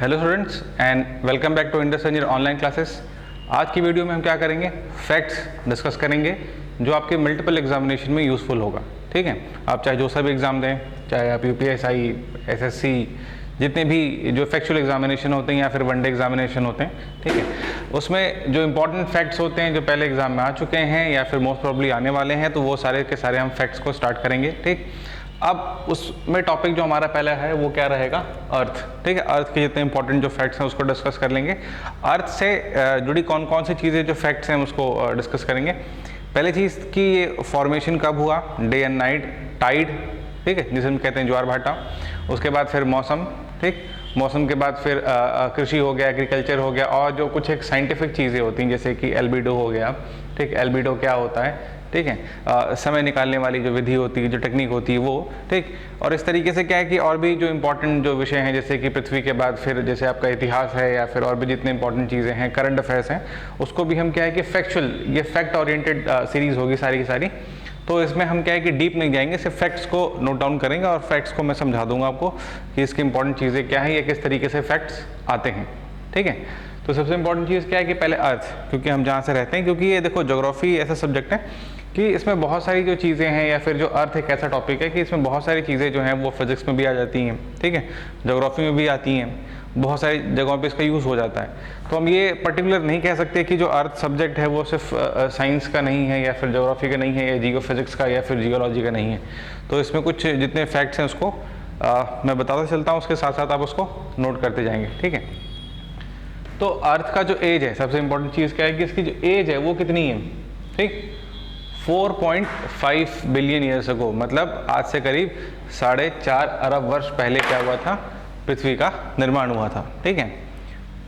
Hello students and welcome back to Indus engineer online classes. आज की video में हम क्या करेंगे, फैक्ट्स डिस्कस करेंगे जो आपके मल्टीपल एग्जामिनेशन में यूज़फुल होगा। ठीक है, आप चाहे जो सा भी एग्ज़ाम दें, चाहे आप यूपीएसआई, एसएससी, जितने भी जो फैक्चुअल एग्जामिनेशन होते हैं या फिर वनडे एग्जामिनेशन होते हैं, ठीक है, उसमें जो इंपॉर्टेंट फैक्ट्स होते हैं जो पहले एग्जाम में आ चुके हैं या फिर मोस्ट प्रॉब्ली आने वाले हैं, तो वो सारे के सारे हम फैक्ट्स को स्टार्ट करेंगे। ठीक, अब उसमें टॉपिक जो हमारा पहला है वो क्या रहेगा, अर्थ। ठीक है, अर्थ के जितने इंपॉर्टेंट जो फैक्ट्स हैं उसको डिस्कस कर लेंगे। अर्थ से जुड़ी कौन कौन सी चीज़ें जो फैक्ट्स हैं उसको डिस्कस करेंगे। पहली चीज़ कि ये फॉर्मेशन कब हुआ, डे एंड नाइट, टाइड, ठीक है, जिसे हम कहते हैं ज्वार भाटा। उसके बाद फिर मौसम, ठीक, मौसम के बाद फिर कृषि हो गया, एग्रीकल्चर हो गया, और जो कुछ एक साइंटिफिक चीज़ें होती हैं जैसे कि एल्बिडो हो गया। ठीक, एल्बिडो क्या होता है, ठीक है, समय निकालने वाली जो विधि होती है, जो टेक्निक होती है वो। ठीक, और इस तरीके से क्या है कि और भी जो इंपॉर्टेंट जो विषय हैं जैसे कि पृथ्वी के बाद फिर जैसे आपका इतिहास है या फिर और भी जितने इंपॉर्टेंट चीज़ें हैं, करंट अफेयर्स हैं, उसको भी हम क्या है कि फैक्चुअल, ये फैक्ट ओरिएंटेड सीरीज़ होगी सारी की सारी। तो इसमें हम क्या है कि डीप नहीं जाएंगे, सिर्फ फैक्ट्स को नोट डाउन करेंगे और फैक्ट्स को मैं समझा दूंगा आपको कि इसकी इंपॉर्टेंट चीज़ें क्या है या किस तरीके से फैक्ट्स आते हैं। ठीक है, तो सबसे इंपॉर्टेंट चीज़ क्या है कि पहले अर्थ, क्योंकि हम जहाँ से रहते हैं, क्योंकि ये देखो ज्योग्राफी ऐसा सब्जेक्ट है कि इसमें बहुत सारी जो चीज़ें हैं या फिर जो अर्थ एक ऐसा टॉपिक है कि इसमें बहुत सारी चीज़ें जो हैं वो फिजिक्स में भी आ जाती हैं, ठीक है, ज्योग्राफी में भी आती हैं, बहुत सारी जगहों पे इसका यूज़ हो जाता है। तो हम ये पर्टिकुलर नहीं कह सकते कि जो अर्थ सब्जेक्ट है वो सिर्फ साइंस का नहीं है या फिर ज्योग्राफी का नहीं है या जियो फिजिक्स का या फिर जियोलॉजी का नहीं है। तो इसमें कुछ जितने फैक्ट्स हैं उसको मैं बताता चलता हूँ, उसके साथ साथ आप उसको नोट करते जाएंगे। ठीक है, तो अर्थ का जो एज है, सबसे इंपॉर्टेंट चीज़ क्या है कि इसकी जो एज है वो कितनी है। ठीक, 4.5 बिलियन ईयर्स अगो, मतलब आज से करीब 4.5 अरब वर्ष पहले क्या हुआ था, पृथ्वी का निर्माण हुआ था। ठीक है,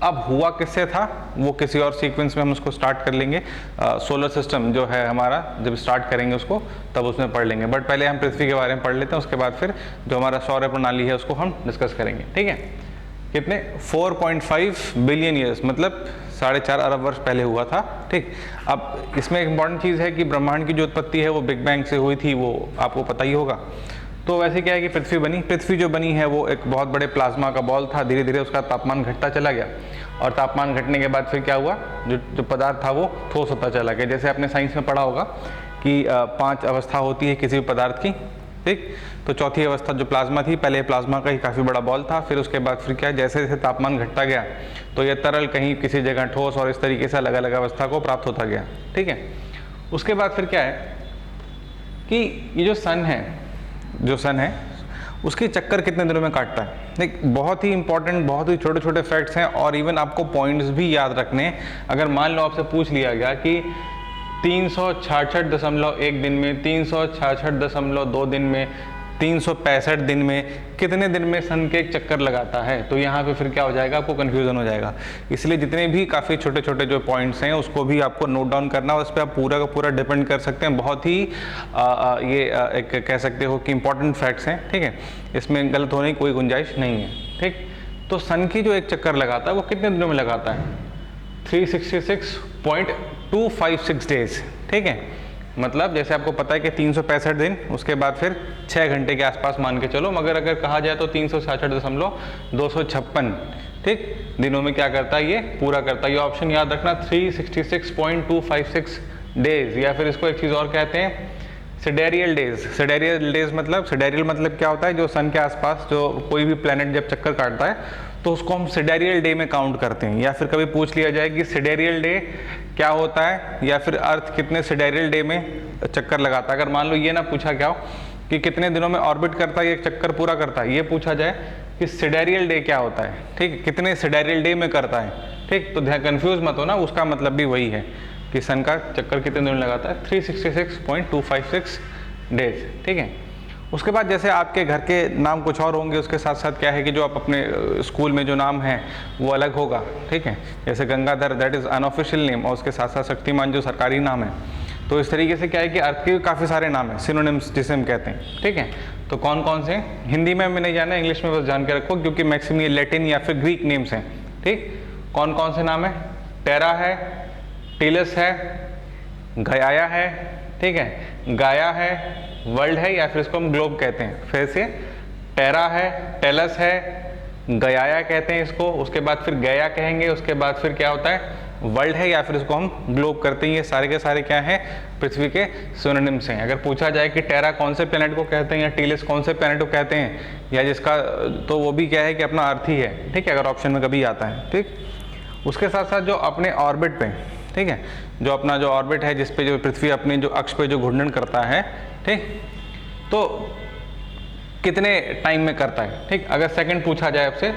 अब हुआ किससे था वो किसी और सीक्वेंस में हम उसको स्टार्ट कर लेंगे। सोलर सिस्टम जो है हमारा, जब स्टार्ट करेंगे उसको तब उसमें पढ़ लेंगे, बट पहले हम पृथ्वी के बारे में पढ़ लेते हैं, उसके बाद फिर जो हमारा सौर प्रणाली है उसको हम डिस्कस करेंगे। ठीक है, कितने, 4.5 बिलियन ईयर्स, मतलब 4.5 अरब वर्ष पहले हुआ था। ठीक, अब इसमें एक इंपॉर्टेंट चीज़ है कि ब्रह्मांड की जो उत्पत्ति है वो बिग बैंग से हुई थी, वो आपको पता ही होगा। तो वैसे क्या है कि पृथ्वी बनी, पृथ्वी जो बनी है वो एक बहुत बड़े प्लाज्मा का बॉल था, धीरे धीरे उसका तापमान घटता चला गया और तापमान घटने के बाद फिर क्या हुआ, जो पदार्थ था वो ठोस होता चला गया। जैसे आपने साइंस में पढ़ा होगा कि 5 अवस्था होती है किसी भी पदार्थ की। ठीक, तो चौथी अवस्था जो प्लाज्मा थी, पहले प्लाज्मा का ही काफ़ी बड़ा बॉल था, फिर उसके बाद फिर क्या, जैसे जैसे तापमान घटता गया तो यह तरल कहीं किसी जगह ठोस और इस तरीके से अलग अलग अवस्था को प्राप्त होता गया। ठीक है, उसके बाद फिर क्या है कि ये जो सन है उसके चक्कर कितने दिनों में काटता है। देख, बहुत ही इंपॉर्टेंट, बहुत ही छोटे छोटे फैक्ट्स हैं और इवन आपको पॉइंट्स भी याद रखने हैं। अगर मान लो आपसे पूछ लिया गया कि 366.1 दिन में, 366.2 दिन में, 365 दिन में, कितने दिन में सन के एक चक्कर लगाता है, तो यहाँ पे फिर क्या हो जाएगा, आपको कन्फ्यूजन हो जाएगा। इसलिए जितने भी काफ़ी छोटे छोटे जो पॉइंट्स हैं उसको भी आपको नोट डाउन करना, उस पर आप पूरा का पूरा डिपेंड कर सकते हैं। बहुत ही एक कह सकते हो कि इंपॉर्टेंट फैक्ट्स हैं। ठीक है, इसमें गलत होने की कोई गुंजाइश नहीं है। ठीक, तो सन की जो एक चक्कर लगाता है वो कितने दिनों में लगाता है, 366.256 डेज। ठीक है, मतलब जैसे आपको पता है कि 365 दिन, उसके बाद फिर 6 घंटे के आसपास मान के चलो, मगर अगर कहा जाए तो 366.256 ठीक दिनों में क्या करता है, ये पूरा करता है। ये ऑप्शन याद रखना, 366.256 डेज, या फिर इसको एक चीज़ और कहते हैं, सिडेरियल डेज। सिडेरियल डेज मतलब, सिडेरियल मतलब क्या होता है, जो सन के आसपास जो कोई भी प्लेनेट जब चक्कर काटता है तो उसको हम सिडेरियल डे में काउंट करते हैं। या फिर कभी पूछ लिया जाए कि सिडेरियल डे क्या होता है या फिर अर्थ कितने सिडेरियल डे में चक्कर लगाता है। अगर मान लो ये ना पूछा क्या हो कि कितने दिनों में ऑर्बिट करता है, ये चक्कर पूरा करता है, ये पूछा जाए कि सिडेरियल डे क्या होता है, ठीक, कितने सिडेरियल डे में करता है। ठीक, तो ध्यान, कंफ्यूज मत हो ना, उसका मतलब भी वही है कि सन का चक्कर कितने दिनों में लगाता है, 366.256 डेज। ठीक है, उसके बाद जैसे आपके घर के नाम कुछ और होंगे, उसके साथ साथ क्या है कि जो आप अपने स्कूल में जो नाम है वो अलग होगा। ठीक है, जैसे Gangadhar, that is unofficial name, और उसके साथ साथ शक्तिमान जो सरकारी नाम है। तो इस तरीके से क्या है कि अर्थ के काफ़ी सारे नाम हैं, सिनोनिम्स जिसे हम कहते हैं। ठीक है, तो कौन कौन से, हिंदी में हमें नहीं जाना, इंग्लिश में बस जान के रखो, क्योंकि मैक्सिमम ये लैटिन या फिर ग्रीक नेम्स हैं। ठीक, कौन कौन से नाम है, टेरा है, टिलस है, गयाया है, ठीक है, गाया है, वर्ल्ड है, या फिर इसको हम ग्लोब कहते हैं। फिर से टेरा है, टेलस है, गयाया कहते हैं इसको, उसके बाद फिर गया कहेंगे, उसके बाद फिर क्या होता है वर्ल्ड है, या फिर इसको हम ग्लोब करते हैं। ये सारे के सारे क्या हैं, पृथ्वी के सिनोनिम्स हैं। अगर पूछा जाए कि टेरा कौन से प्लेनेट को कहते हैं या टीलिस कौन से प्लेनेट को कहते हैं, या जिसका, तो वो भी क्या है कि अपना अर्थ ही है, ठीक है, अगर ऑप्शन में कभी आता है। ठीक, उसके साथ साथ जो अपने ऑर्बिट पे, ठीक है, जो अपना जो ऑर्बिट है जिसपे जो पृथ्वी अपने जो अक्ष पे जो घूर्णन करता है, ठीक, तो कितने टाइम में करता है। ठीक, अगर सेकंड पूछा जाए आपसे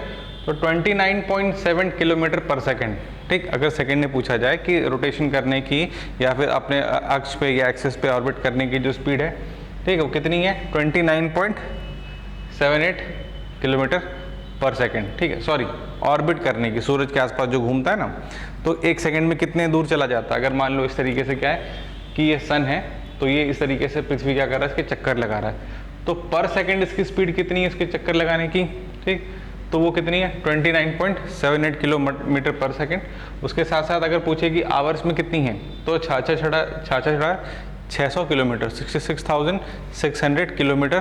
तो 29.7 किलोमीटर पर सेकंड। ठीक, अगर सेकंड में पूछा जाए कि रोटेशन करने की या फिर अपने अक्ष पे या एक्सिस पे ऑर्बिट करने की जो स्पीड है, ठीक है, वो कितनी है 29.78 किलोमीटर पर सेकंड। ठीक है, सॉरी, ऑर्बिट करने की, सूरज के आसपास जो घूमता है ना, तो एक सेकंड में कितने दूर चला जाता है। अगर मान लो इस तरीके से क्या है कि ये सन है, तो ये इस तरीके से पृथ्वी क्या कर रहा है, इसके चक्कर लगा रहा है, तो पर सेकंड इसकी स्पीड कितनी है इसके चक्कर लगाने की। ठीक, तो वो कितनी है 29.78 किलोमीटर पर सेकंड। उसके साथ साथ अगर पूछे कि आवर्स में कितनी है, तो 600 किलोमीटर, 66,600 किलोमीटर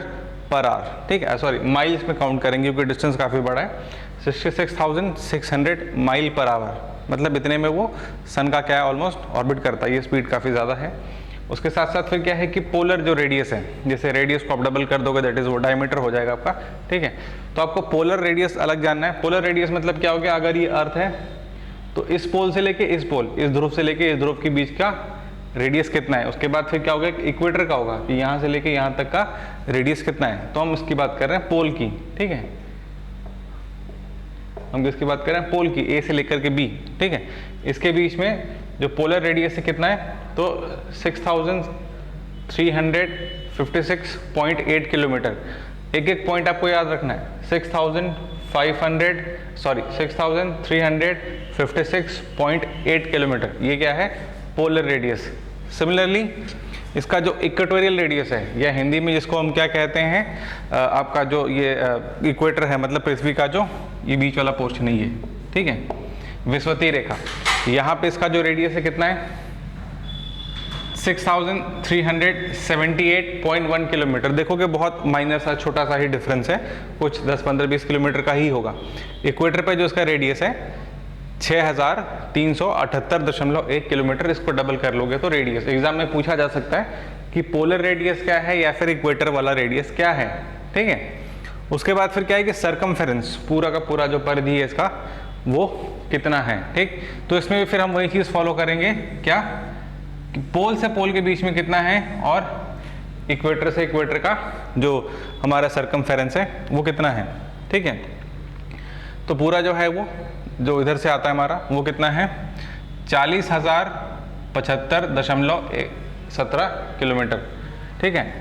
पर आवर। ठीक है, सॉरी माइल्स में काउंट करेंगे क्योंकि डिस्टेंस काफ़ी बड़ा है। 66,600 माइल पर आवर, मतलब इतने में वो सन का क्या है ऑलमोस्ट ऑर्बिट करता है। ये स्पीड काफ़ी ज़्यादा है। उसके साथ साथ फिर क्या है कि पोलर जो रेडियस है, जैसे रेडियस को आप डबल कर दोगे दैट इज वो डायमीटर हो जाएगा आपका। ठीक है, तो आपको पोलर रेडियस अलग जानना है। पोलर रेडियस मतलब क्या हो गया, अगर ये अर्थ है तो इस पोल से लेके इस पोल, इस ध्रुव से लेके इस ध्रुव के बीच का रेडियस कितना है। उसके बाद फिर क्या होगा, इक्वेटर का होगा कि यहाँ से लेके यहाँ तक का रेडियस कितना है, तो हम इसकी बात कर रहे हैं पोल की। ठीक है, हम किसकी बात कर रहे हैं, पोल की, ए से लेकर के बी। ठीक है, इसके बीच में जो पोलर रेडियस है कितना है, तो 6,356.8 किलोमीटर। एक एक पॉइंट आपको याद रखना है, 6,356.8 किलोमीटर, ये क्या है पोलर रेडियस। सिमिलरली इसका जो इक्वेटोरियल रेडियस है, या हिंदी में जिसको हम क्या कहते हैं, आपका जो ये इक्वेटर है, मतलब पृथ्वी का जो ये बीच वाला पोर्शन ही है, ठीक है, विषुवतीय रेखा, यहाँ पे इसका जो रेडियस है कितना है 6,378.1 किलोमीटर। देखोगे बहुत माइनर सा छोटा सा ही डिफरेंस है, कुछ 10, 15, 20 किलोमीटर का ही होगा। इक्वेटर पे जो इसका रेडियस है 6,378.1 किलोमीटर, इसको डबल कर लोगे तो रेडियस। एग्जाम में पूछा जा सकता है कि पोलर रेडियस क्या है या फिर इक्वेटर वाला रेडियस क्या है। ठीक है, उसके बाद फिर क्या है कि सरकमफेरेंस, पूरा का पूरा जो परिधि है इसका वो कितना है। ठीक, तो इसमें भी फिर हम वही चीज़ फॉलो करेंगे, क्या कि पोल से पोल के बीच में कितना है और इक्वेटर से इक्वेटर का जो हमारा सरकमफेरेंस है वो कितना है। ठीक है, तो पूरा जो है वो जो इधर से आता है हमारा वो कितना है 40,075.17 किलोमीटर। ठीक है,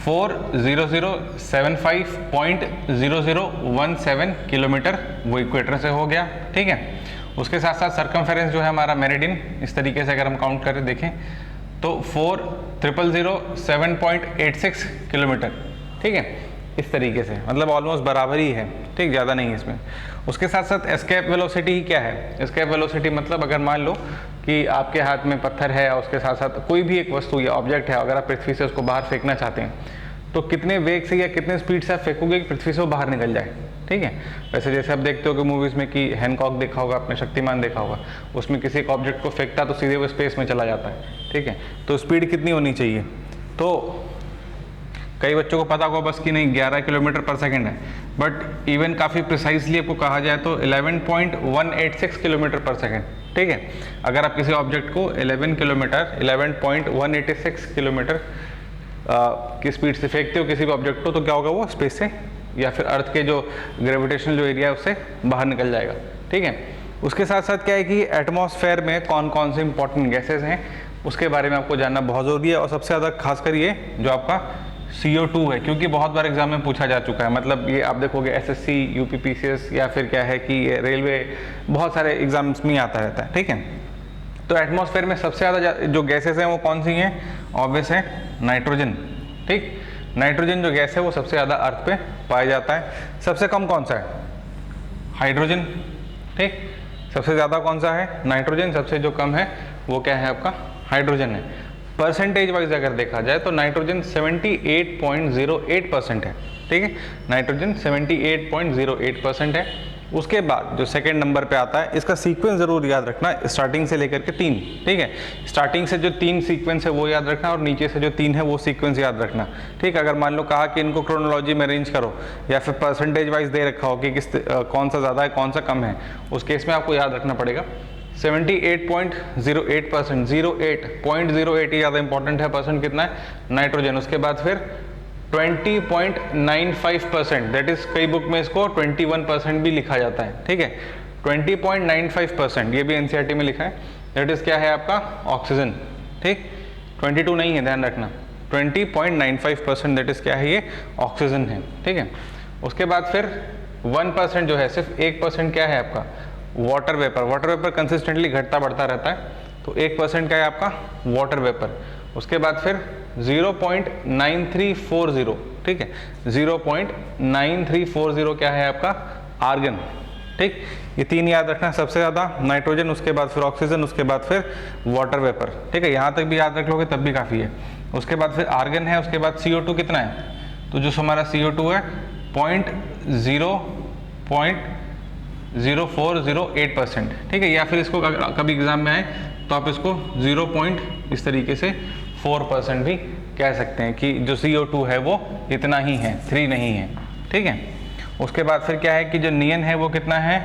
40075.0017 किलोमीटर वो इक्वेटर से हो गया। ठीक है, उसके साथ साथ सरकमफेरेंस जो है हमारा मेरिडियन, इस तरीके से अगर हम काउंट करें देखें तो 4,007.86 किलोमीटर। ठीक है, इस तरीके से, मतलब ऑलमोस्ट बराबर ही है। ठीक, ज़्यादा नहीं है इसमें। उसके साथ साथ एस्केप वेलोसिटी ही क्या है, एस्केप वेलोसिटी मतलब अगर मान लो कि आपके हाथ में पत्थर है और उसके साथ साथ कोई भी एक वस्तु या ऑब्जेक्ट है, अगर आप पृथ्वी से उसको बाहर फेंकना चाहते हैं तो कितने वेग से या कितने स्पीड से आप फेंकोगे कि पृथ्वी से वो बाहर निकल जाए। ठीक है, वैसे जैसे आप देखते हो कि मूवीज़ में कि हैंकॉक देखा होगा आपने, शक्तिमान देखा होगा, उसमें किसी एक ऑब्जेक्ट को फेंकता तो सीधे वो स्पेस में चला जाता है। ठीक है, तो स्पीड कितनी होनी चाहिए, तो कई बच्चों को पता होगा बस कि नहीं 11 किलोमीटर पर सेकंड है, बट इवन काफ़ी प्रिसाइजली आपको कहा जाए तो 11.186 किलोमीटर पर सेकंड। ठीक है, अगर आप किसी ऑब्जेक्ट को 11.186 किलोमीटर की स्पीड से फेंकते हो किसी भी ऑब्जेक्ट को, तो क्या होगा वो स्पेस से या फिर अर्थ के जो ग्रेविटेशनल जो एरिया है उससे बाहर निकल जाएगा। ठीक है, उसके साथ साथ क्या है कि एटमॉस्फेयर में कौन कौन से इंपॉर्टेंट गैसेज हैं उसके बारे में आपको जानना बहुत ज़रूरी है, और सबसे ज़्यादा खासकर ये जो आपका CO2 है, क्योंकि बहुत बार एग्जाम में पूछा जा चुका है। मतलब ये आप देखोगे SSC, UPPCS या फिर क्या है कि रेलवे, बहुत सारे एग्जाम्स में आता रहता है। ठीक है, तो एटमॉस्फेयर में सबसे ज़्यादा जो गैसेस हैं वो कौन सी हैं, ऑब्वियस है नाइट्रोजन। ठीक, नाइट्रोजन जो गैस है वो सबसे ज़्यादा अर्थ पे पाया जाता है। सबसे कम कौन सा है, हाइड्रोजन। ठीक, सबसे ज़्यादा कौन सा है, नाइट्रोजन। सबसे जो कम है वो क्या है आपका, हाइड्रोजन है। परसेंटेज वाइज अगर देखा जाए तो नाइट्रोजन 78.08% है। ठीक है, नाइट्रोजन 78.08% है। उसके बाद जो सेकंड नंबर पे आता है, इसका सीक्वेंस जरूर याद रखना, स्टार्टिंग से लेकर के 3, ठीक है, स्टार्टिंग से जो 3 सीक्वेंस है वो याद रखना और नीचे से जो 3 है वो सीक्वेंस याद रखना, ठीक है। अगर मान लो कहा कि इनको क्रोनोलॉजी में अरेंज करो या फिर परसेंटेज वाइज दे रखा हो कि कौन सा ज़्यादा है कौन सा कम है, उस केस में आपको याद रखना पड़ेगा 78.08%, 0.08 ही ज़्यादा इंपॉर्टेंट है, परसेंट कितना है नाइट्रोजन। उसके बाद फिर 20.95%, दैट इज कई बुक में इसको 21% भी लिखा जाता है, ठीक है, 20.95%, ये भी एनसीईआरटी में लिखा है, दैट इज क्या है आपका ऑक्सीजन, ठीक, 22 नहीं है, ध्यान रखना, 20.95% दैट इज क्या है ये ऑक्सीजन है, ठीक है। उसके बाद फिर 1% जो है, सिर्फ 1% क्या है आपका water vapour, water vapour consistently घटता बढ़ता रहता है, तो 1% क्या है आपका वाटर वेपर। उसके बाद फिर 0.9340, ठीक है, 0.9340 क्या है आपका आर्गन, ठीक, ये 3 याद रखना, सबसे ज़्यादा नाइट्रोजन, उसके बाद फिर ऑक्सीजन, उसके बाद फिर वाटर वेपर, ठीक है, यहाँ तक भी याद रख लोगे तब भी काफ़ी है। उसके बाद फिर आर्गन है, उसके बाद CO2 कितना है, तो जो हमारा CO2 है 0.0408%, ठीक है, या फिर इसको कभी एग्जाम में आए तो आप इसको 0. इस तरीके से 4% भी कह सकते हैं कि जो CO2 है वो इतना ही है, 3 नहीं है, ठीक है। उसके बाद फिर क्या है कि जो नियन है वो कितना है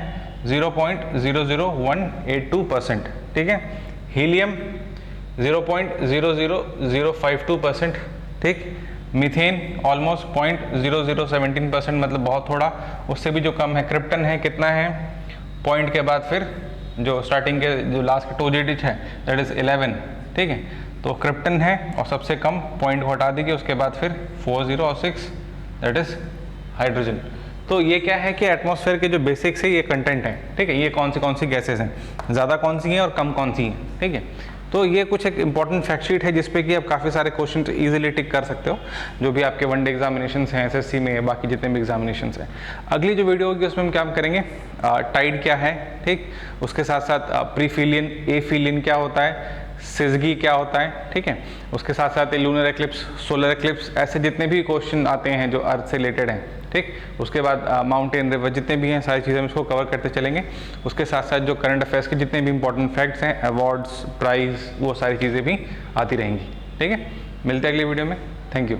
0.00182%, ठीक है, हीलियम 0.00052%, ठीक, मीथेन ऑलमोस्ट 0.0017%, मतलब बहुत थोड़ा, उससे भी जो कम है। क्रिप्टन है कितना है, पॉइंट के बाद फिर जो स्टार्टिंग के जो लास्ट के 2 डिजिट है दैट इज 11, ठीक है, तो क्रिप्टन है और सबसे कम पॉइंट को हटा दीजिए, उसके बाद फिर 40 और 6 दैट इज हाइड्रोजन। तो ये क्या है कि एटमॉस्फेयर के जो बेसिक्स है ये कंटेंट है, ठीक है, ये कौन सी गैसेस हैं, ज़्यादा कौन सी हैं और कम कौन सी हैं, ठीक है। तो ये कुछ एक इंपॉर्टेंट फैक्ट शीट है जिसपे कि आप काफ़ी सारे क्वेश्चन इजीली टिक कर सकते हो, जो भी आपके वनडे एग्जामिनेशंस हैं SSC में, बाकी जितने भी एग्जामिनेशंस हैं। अगली जो वीडियो होगी उसमें हम क्या करेंगे, टाइड क्या है, ठीक, उसके साथ साथ प्रीफिलियन, एफिलियन क्या होता है, सिजगी क्या होता है, ठीक है, उसके साथ साथ लूनर एक्लिप्स, सोलर एक्लिप्स, ऐसे जितने भी क्वेश्चन आते हैं जो अर्थ से रिलेटेड हैं, ठीक, उसके बाद माउंटेन रिवर, जितने भी हैं सारी चीज़ें हम इसको कवर करते चलेंगे। उसके साथ साथ जो करंट अफेयर्स के जितने भी इंपॉर्टेंट फैक्ट्स हैं, अवार्ड्स, प्राइज, वो सारी चीज़ें भी आती रहेंगी, ठीक है। मिलते हैं अगली वीडियो में, थैंक यू।